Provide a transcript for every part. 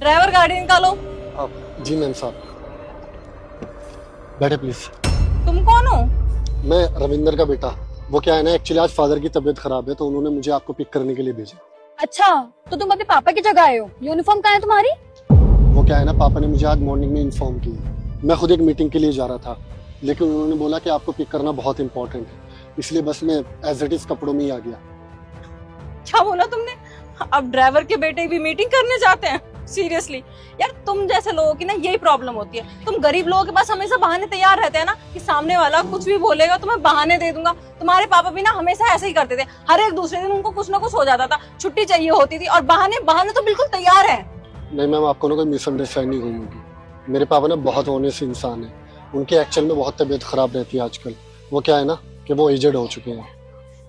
Driver गाड़ी निकालो। जी ma'am साहब, बैठे प्लीज। तुम कौन हो? मैं रविंदर का बेटा। वो क्या है ना, एक्चुअली आज फादर की तबीयत खराब है तो उन्होंने मुझे आपको पिक करने के लिए भेजा। अच्छा, तो तुम अपने पापा की जगह आए हो। यूनिफॉर्म कहाँ है तुम्हारी? वो क्या है ना, पापा ने मुझे आज मॉर्निंग में इन्फॉर्म किया। मैं खुद एक मीटिंग के लिए जा रहा था, लेकिन उन्होंने बोला कि आपको पिक करना बहुत इंपॉर्टेंट है, इसलिए बस मैं एज इट इज कपड़ों में ही आ गया। क्या बोला तुमने? अब ड्राइवर के बेटे भी मीटिंग करने जाते हैं? सीरियसली यार, तुम जैसे लोगों की ना यही प्रॉब्लम होती है। तुम गरीब लोगों के पास हमेशा बहाने तैयार रहते हैं ना, कि सामने वाला कुछ भी बोलेगा तो मैं बहाने दे दूंगा। तुम्हारे पापा भी ना हमेशा ऐसे ही करते थे। हर एक दूसरे दिन उनको कुछ ना कुछ हो जाता था, छुट्टी चाहिए होती थी, और बहाने बहाने तो बिल्कुल तैयार है। नहीं मैम, आपको ना कोई मिसअंडरस्टैंडिंग हुई होगी। मेरे पापा ना बहुत ऑनेस्ट इंसान है। उनकी एक्चुअल में बहुत तबीयत खराब रहती है आजकल। वो क्या है ना कि वो एजेड हो चुके हैं।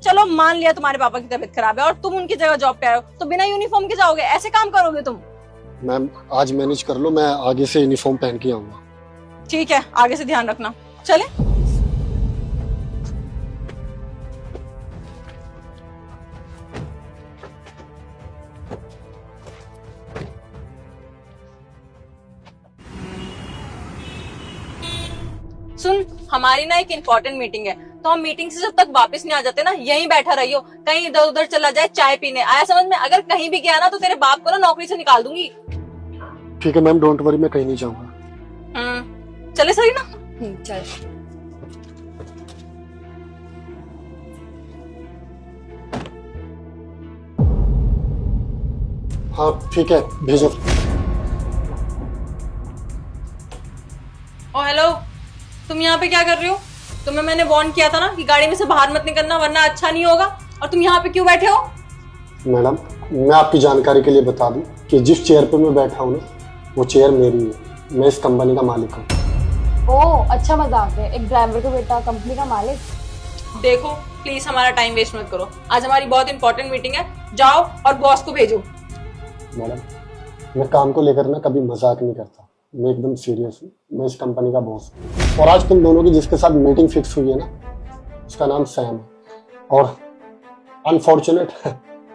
चलो मान लिया तुम्हारे पापा की तबीयत खराब है और तुम उनकी जगह जॉब पे आए हो, तो बिना यूनिफॉर्म के जाओगे? ऐसे काम करोगे तुम? मैम आज मैनेज कर लो, मैं आगे से यूनिफॉर्म पहन के आऊंगा। ठीक है, आगे से ध्यान रखना। चले। सुन, हमारी ना एक इम्पोर्टेंट मीटिंग है, तो हम मीटिंग से जब तक वापस नहीं आ जाते ना, यहीं बैठा रहियो। कहीं इधर उधर चला जाए चाय पीने, आया समझ में? अगर कहीं भी गया ना तो तेरे बाप को ना नौकरी से निकाल दूंगी। ठीक है मैम, डोंट वरी, मैं कहीं नहीं जाऊंगा। चले सही ना? चल। हाँ ठीक है, भेजो। ओ हेलो, तुम यहाँ पे क्या कर रहे हो? तुम्हें मैंने वार्न किया था ना कि गाड़ी में से बाहर मत निकलना वरना अच्छा नहीं होगा, और तुम यहाँ पे क्यों बैठे हो? मैडम, मैं आपकी जानकारी के लिए बता दूं कि जिस चेयर पे मैं बैठा हूँ ना, वो चेयर मेरी है। मैं इस कंपनी का मालिक हूँ। ओह, अच्छा मजाक है। एक ड्राइवर का बेटा कंपनी का मालिक। देखो प्लीज हमारा टाइम वेस्ट मत करो, आज हमारी बहुत इंपॉर्टेंट मीटिंग है। जाओ और बॉस को भेजो। मैडम, मैं काम को लेकर ना कभी मजाक नहीं करता। मैं एकदम सीरियस हूँ। मैं इस कंपनी का बॉस हूँ, और आज तुम दोनों की जिसके साथ मीटिंग फिक्स हुई है ना, उसका नाम सैम है, और अनफॉर्चुनेट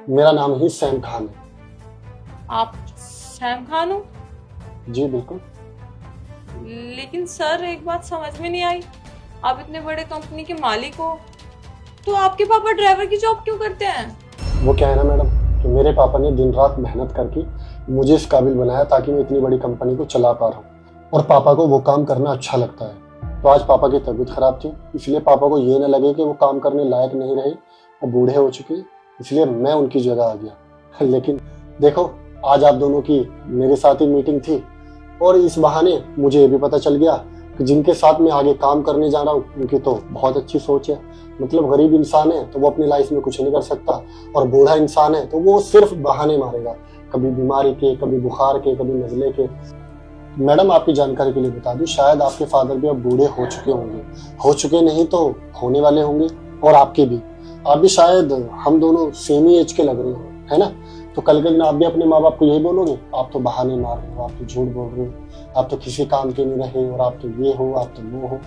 मेरा नाम ही सैम खान है। आप सैम खान हो? जी बिल्कुल। लेकिन सर एक बात समझ में नहीं आई, आप इतने बड़े कंपनी के मालिक हो तो आपके पापा ड्राइवर की जॉब क्यों करते हैं? वो क्या है ना मैडम, कि मेरे पापा ने दिन रात मेहनत करके मुझे इस काबिल बनाया ताकि मैं इतनी बड़ी कंपनी को चला पा रहा हूँ, और पापा को वो काम करना अच्छा लगता है। तो आज पापा की तबीयत खराब थी, इसलिए पापा को ये न लगे कि वो काम करने लायक नहीं रहे, वो बूढ़े हो चुके, इसलिए मैं उनकी जगह आ गया। लेकिन देखो, आज आप दोनों की मेरे साथ ही मीटिंग थी, और इस बहाने मुझे ये भी पता चल गया कि जिनके साथ मैं आगे काम करने जा रहा हूँ उनकी तो बहुत अच्छी सोच है। मतलब गरीब इंसान है तो वो अपनी लाइफ में कुछ नहीं कर सकता, और बूढ़ा इंसान है तो वो सिर्फ बहाने मारेगा, कभी बीमारी के, कभी बुखार के, कभी नजले के। मैडम आपकी जानकारी के लिए बता दूं, शायद आपके फादर भी अब बूढ़े हो चुके होंगे, हो चुके नहीं तो होने वाले होंगे, और आपके भी। आप भी शायद, हम दोनों सेम ही एज के लग रहे हो, है ना? तो कल के दिन आप भी अपने माँ बाप को यही बोलोगे, आप तो बहाने मार रहे हो, आप तो झूठ बोल रहे हो, आप तो किसी काम के नहीं रहे, और आप तो ये हो, आप तो वो हो।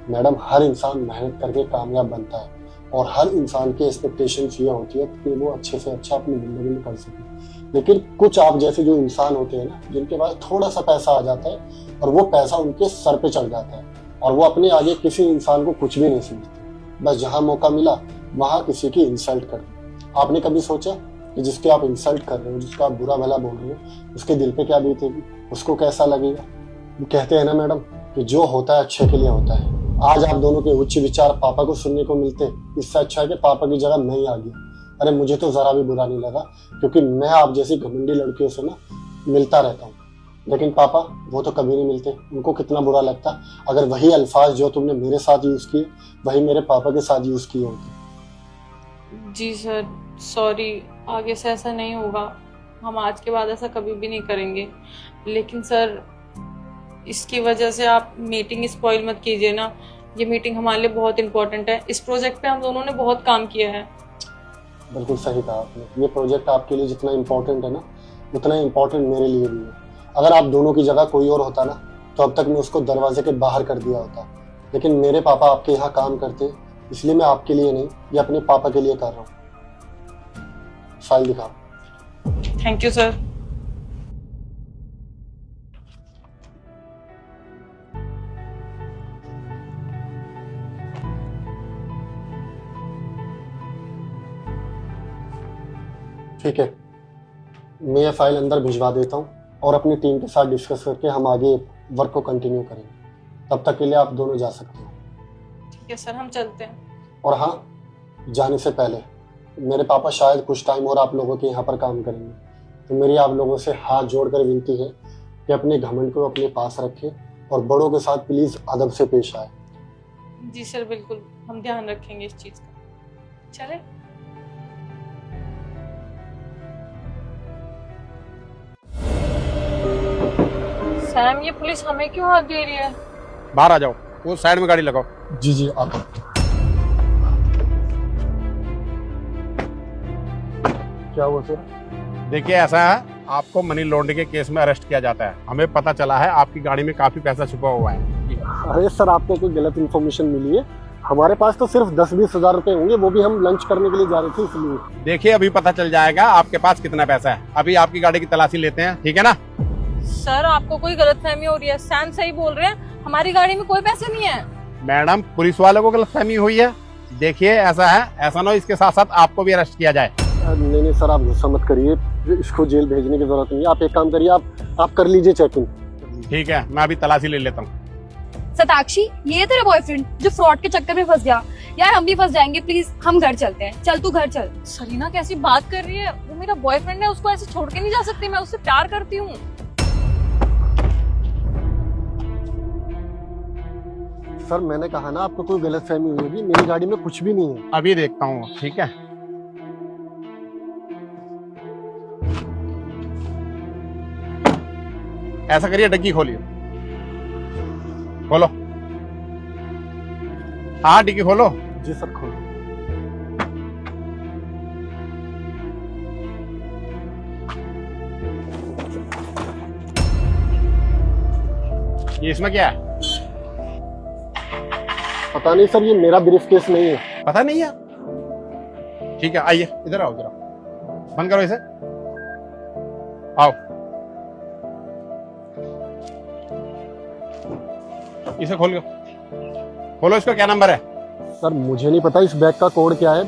मैडम, हर इंसान मेहनत करके कामयाब बनता है, और हर इंसान की एक्सपेक्टेशंस ये होती है कि वो अच्छे से अच्छा अपनी जिंदगी में कर सके। लेकिन कुछ आप जैसे जो इंसान होते हैं ना, जिनके पास थोड़ा सा पैसा आ जाता है और वो पैसा उनके सर पे चढ़ जाता है, और वो अपने आगे किसी इंसान को कुछ भी नहीं समझते, बस जहां मौका मिला वहां किसी की इंसल्ट कर दी। आपने कभी सोचा कि जिसके आप इंसल्ट कर रहे हो, जिसका आप बुरा भला बोल रहे हो, उसके दिल पे क्या बीतेगी, उसको कैसा लगेगा? वो कहते हैं ना मैडम कि जो होता है अच्छे के लिए होता है। आज आप दोनों के उच्च विचार पापा को सुनने को मिलते, इससे अच्छा है कि पापा की जगह मैं ही आ गया। अरे मुझे तो जरा भी बुरा नहीं लगा, क्योंकि मैं आप जैसी घमंडी लड़कियों से ना मिलता रहता हूँ, लेकिन पापा वो तो कभी नहीं मिलते। उनको कितना बुरा लगता अगर वही अल्फाज जो तुमने मेरे साथ यूज किए वही मेरे पापा के साथ यूज किए होते। जी सर, सॉरी, आगे से ऐसा नहीं होगा। हम आज के बाद ऐसा कभी भी नहीं करेंगे। लेकिन सर, इसकी वजह से आप मीटिंग स्पॉइल मत कीजिए ना। ये मीटिंग हमारे लिए बहुत इंपॉर्टेंट है। इस प्रोजेक्ट पे हम दोनों ने बहुत काम किया है। बिल्कुल सही कहा आपने। ये प्रोजेक्ट आपके लिए जितना इम्पोर्टेंट है ना, उतना इम्पोर्टेंट मेरे लिए भी है। अगर आप दोनों की जगह कोई और होता ना, तो अब तक मैं उसको दरवाजे के बाहर कर दिया होता। लेकिन मेरे पापा आपके यहाँ काम करते हैं, इसलिए मैं आपके लिए नहीं, ये अपने पापा के लिए कर रहा हूँ। फाइल दिखाओ। Thank you sir. ठीक है, मैं ये फाइल अंदर भिजवा देता हूँ और अपनी टीम के साथ डिस्कस करके हम आगे वर्क को कंटिन्यू करेंगे। तब तक के लिए आप दोनों जा सकते हो। ठीक है सर, हम चलते हैं। और हाँ, जाने से पहले मेरे पापा शायद कुछ टाइम और आप लोगों के यहाँ पर काम करेंगे, तो मेरी आप लोगों से हाथ जोड़कर विनती है कि अपने घमंड को अपने पास रखें और बड़ों के साथ प्लीज अदब से पेश आए। जी सर, बिल्कुल, हम ध्यान रखेंगे इस चीज का। चले। सैम, ये पुलिस हमें क्यों हाथ दे रही है? बाहर आ जाओ, वो साइड में गाड़ी लगाओ। जी जी, आप क्या हुआ सर? देखिए, ऐसा है, आपको मनी लॉन्ड्रिंग के केस में अरेस्ट किया जाता है। हमें पता चला है आपकी गाड़ी में काफी पैसा छुपा हुआ है। अरे सर, आपको कोई गलत इन्फॉर्मेशन मिली है। हमारे पास तो सिर्फ 10-20 हजार रुपए होंगे, वो भी हम लंच करने के लिए जा रहे थे इसलिए। देखिए, अभी पता चल जाएगा आपके पास कितना पैसा है। अभी आपकी गाड़ी की तलाशी लेते हैं, ठीक है ना? सर, आपको कोई गलतफहमी हो रही है। सैम सही बोल रहे हैं, हमारी गाड़ी में कोई पैसे नहीं है। मैडम, पुलिस वालों को गलतफहमी हुई है। देखिए, ऐसा है, ऐसा ना हो इसके साथ साथ आपको भी अरेस्ट किया जाए। नहीं सर, आप गुस्सा मत करिए, इसको जेल भेजने की जरूरत नहीं है। आप एक काम करिए, आप कर लीजिए चेक इन। ठीक है, मैं अभी तलाशी ले लेता हूँ। सताक्षी, ये तेरा बॉयफ्रेंड जो फ्रॉड के चक्कर में फंस गया। यार हम भी फंस जाएंगे, प्लीज हम घर चलते हैं। चल तू घर चल। सरीना कैसी बात कर रही है? वो मेरा बॉयफ्रेंड है, उसको ऐसे छोड़ के नहीं जा सकती। मैं उससे प्यार करती हूँ। सर, मैंने कहा ना, आपको कोई गलतफहमी हुई होगी। मेरी गाड़ी में कुछ भी नहीं है। अभी देखता हूँ, ठीक है? ऐसा करिए, डिग्गी खोलिए। खोलो। हाँ, डिग्गी खोलो। जी सर, खोलो। ये इसमें क्या है? पता नहीं सर, ये मेरा ब्रीफकेस नहीं है। पता नहीं है? ठीक है, आइए, इधर आओ, इधर आओ। बंद करो इसे। आओ, इसे खोलो। खोलो, इसका क्या नंबर है? सर, मुझे नहीं पता इस बैग का कोड क्या है।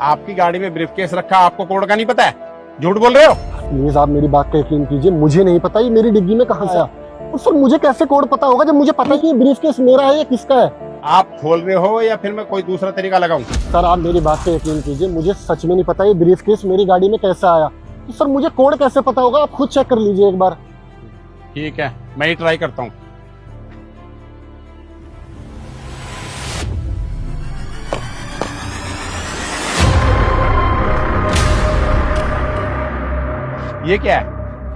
आपकी गाड़ी में ब्रीफकेस रखा, आपको कोड का नहीं पता है? झूठ बोल रहे हो। प्लीज आप मेरी बात का यकीन कीजिए, मुझे नहीं पता ये मेरी डिग्गी में कहाँ से आया। और सर, मुझे कैसे कोड पता होगा जब मुझे पता है कि ये ब्रीफकेस मेरा है या किसका है? आप खोल रहे हो या फिर मैं कोई दूसरा तरीका लगाऊं? सर, आप मेरी बात का यकीन कीजिए, मुझे सच में नहीं पता ये ब्रीफकेस मेरी गाड़ी में कैसे आया। तो सर, मुझे कोड कैसे पता होगा? आप खुद चेक कर लीजिए एक बार। ठीक है, मैं ही ट्राई करता हूँ। ये क्या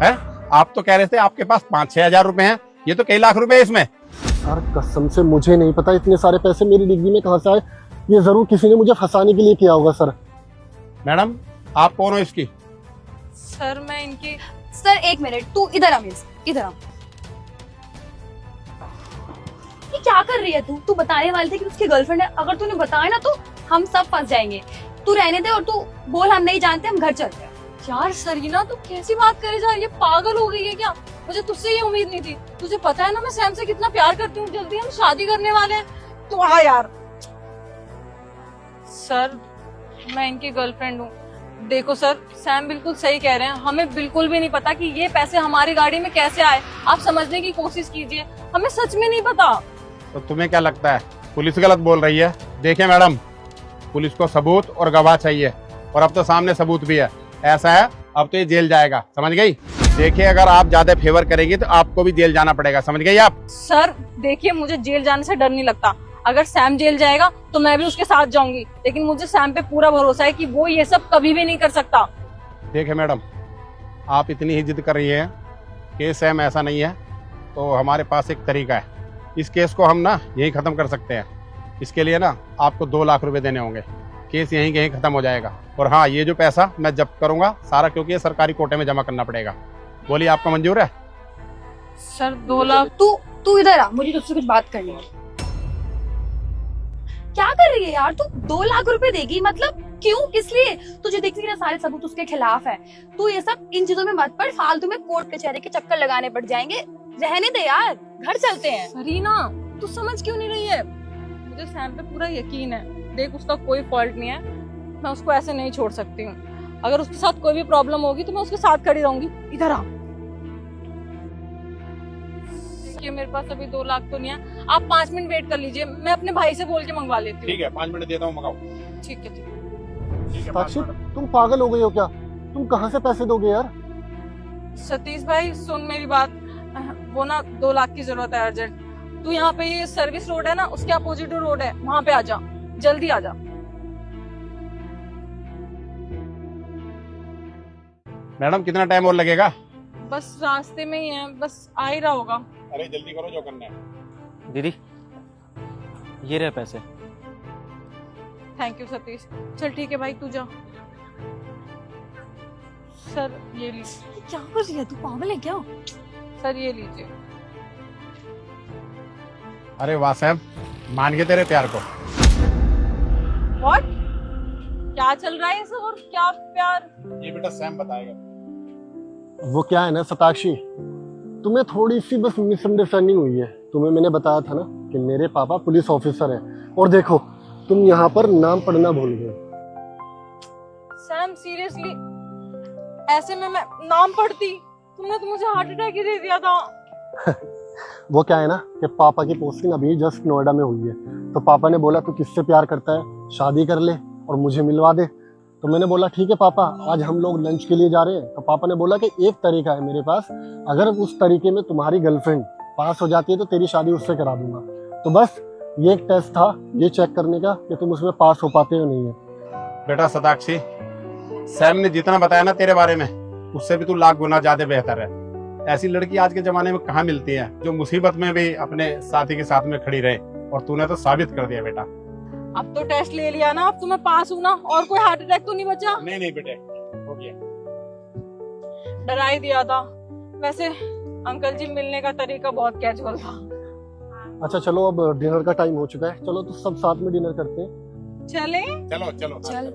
है? आप तो कह रहे थे आपके पास 5-6 हजार रुपए हैं, ये तो कई लाख रुपए है इसमें। सर, कसम से मुझे नहीं पता इतने सारे पैसे मेरी डिग्गी में कहाँ से आए। ये जरूर किसी ने मुझे फंसाने के लिए किया होगा। सर, मैडम, आप कौन हो इसकी? सर, मैं इनकी। सर एक मिनट, तू इधर आ। मिस इधर आ। ये क्या कर रही है तू? तू बताने वाली थी कि उसकी गर्लफ्रेंड है। अगर तूने बताया ना तो हम सब फंस जाएंगे। तू रहने दे और तू बोल हम नहीं जानते, हम घर चलते हैं। यार सरीना, तू कैसी बात करे जा रही है? पागल हो गई है क्या? मुझे तुझसे ये उम्मीद नहीं थी। तुझे पता है ना मैं सैम से कितना प्यार करती हूँ। जल्दी हम शादी करने वाले हैं। तू आ यार। सर, मैं इनकी गर्लफ्रेंड हूँ। देखो सर, सैम बिल्कुल सही कह रहे हैं। हमें बिल्कुल भी नहीं पता कि ये पैसे हमारी गाड़ी में कैसे आए। आप समझने की कोशिश कीजिए, हमें सच में नहीं पता। तो तुम्हें क्या लगता है पुलिस गलत बोल रही है? देखिए मैडम, पुलिस को सबूत और गवाह चाहिए, और अब तो सामने सबूत भी है। ऐसा है, अब तो ये जेल जाएगा, समझ गई? देखिए, अगर आप ज्यादा फेवर करेंगी तो आपको भी जेल जाना पड़ेगा, समझ गई आप? सर देखिए, मुझे जेल जाने से डर नहीं लगता। अगर सैम जेल जाएगा तो मैं भी उसके साथ जाऊंगी, लेकिन मुझे सैम पे पूरा भरोसा है कि वो ये सब कभी भी नहीं कर सकता। देखिए मैडम, आप इतनी ही जिद कर रही हैं कि सैम ऐसा नहीं है, तो हमारे पास एक तरीका है। इस केस को हम ना यहीं खत्म कर सकते हैं। इसके लिए ना आपको 2 लाख रुपए देने होंगे। केस यहीं कहीं खत्म हो जाएगा। और हाँ, ये जो पैसा मैं जब्त करूंगा सारा, क्योंकि ये सरकारी कोटे में जमा करना पड़ेगा। बोलिए, आपका मंजूर है? सर 2 लाख। तू इधर आ, मुझे तुझसे कुछ बात करनी है। क्या कर रही है यार तू? 2 लाख रुपए देगी? मतलब क्यों, किस लिए? तुझे देखती है ना, सारे सबूत उसके खिलाफ है। तू ये सब इन चीजों में मत पड़, फालतू में कोर्ट कचहरी के चक्कर लगाने पड़ जाएंगे। रहने दे यार, घर चलते हैं। सरीना, तू समझ क्यों नहीं रही है? मुझे सैम पे पूरा यकीन है। देख, उसका कोई फॉल्ट नहीं है। मैं उसको ऐसे नहीं छोड़ सकती हूँ। अगर उसके साथ कोई भी प्रॉब्लम होगी तो मैं उसके साथ खड़ी रहूंगी। इधर आ। ये मेरे पास अभी 2 लाख तो नहीं है, आप 5 मिनट वेट कर लीजिए, मैं अपने भाई से बोल के मंगवा लेती ठीक है, 5 मिनट देता हूँ, मंगाओ। हूँ। ठीक है ठीक है। ठीक है, 5 साक्षी, मिनट। तुम पागल हो गई हो क्या? तुम कहाँ से पैसे दोगे यार? सतीश भाई सुन मेरी बात, वो ना 2 लाख की जरूरत है अर्जेंट। तू यहाँ पे ये सर्विस रोड है ना, उसके अपोजिट रोड है, वहाँ पे आ जा, जल्दी आ जा। मैडम कितना टाइम और लगेगा? बस रास्ते में ही है, बस आ ही रहा होगा। अरे जल्दी करो, जो करना है। दीदी ये रहे पैसे। Thank you Satish. चल ठीक है भाई, तू जा। सर ये लीजिए। क्या कर रही है तू, पागल है क्या? सर ये लीजिए। अरे वाह सैम, मान गए तेरे प्यार को। व्हाट? क्या चल रहा है ये सब और क्या प्यार? ये बेटा सैम बताएगा। वो क्या है ना सताक्षी, तुम्हें थोड़ी सी बस मिसअंडरस्टैंडिंग हुई है। तुम्हें मैंने बताया था ना कि मेरे पापा पुलिस ऑफिसर हैं, और देखो तुम यहाँ पर नाम पढ़ना भूल गए। सैम सीरियसली, ऐसे में मैं नाम पढ़ती? तुमने तो मुझे हार्ट अटैक ही दे दिया था। वो क्या है ना कि पापा की पोस्टिंग अभी जस्ट नोएडा में हुई है, तो पापा ने बोला तू किससे प्यार करता है, शादी कर ले और मुझे मिलवा दे। तो मैंने बोला ठीक है पापा, आज हम लोग लंच के लिए जा रहे हैं। तो पापा ने बोला कि एक तरीका है मेरे पास, अगर उस तरीके में तुम्हारी गर्लफ्रेंड पास हो जाती है तो तेरी शादी उससे करा दूंगा। तो बस ये एक टेस्ट था, ये चेक करने का कि तुम उसमें पास हो पाते हो नहीं है। बेटा सताक्षी, सैम ने जितना बताया ना तेरे बारे में, उससे भी तू लाख गुना ज्यादा बेहतर है। ऐसी लड़की आज के जमाने में कहाँ मिलती है जो मुसीबत में भी अपने साथी के साथ में खड़ी रहे, और तूने तो साबित कर दिया बेटा। अब तो टेस्ट ले लिया ना, अब तुम्हें पास हूं ना, और कोई हार्ट अटैक तो नहीं बचा? नहीं बेटे, हो गया। डरा ही दिया था। वैसे अंकल जी मिलने का तरीका बहुत कैजुअल था। अच्छा चलो, अब डिनर का टाइम हो चुका है, चलो तो सब साथ में डिनर करते हैं। चले? चलो चलो। चल।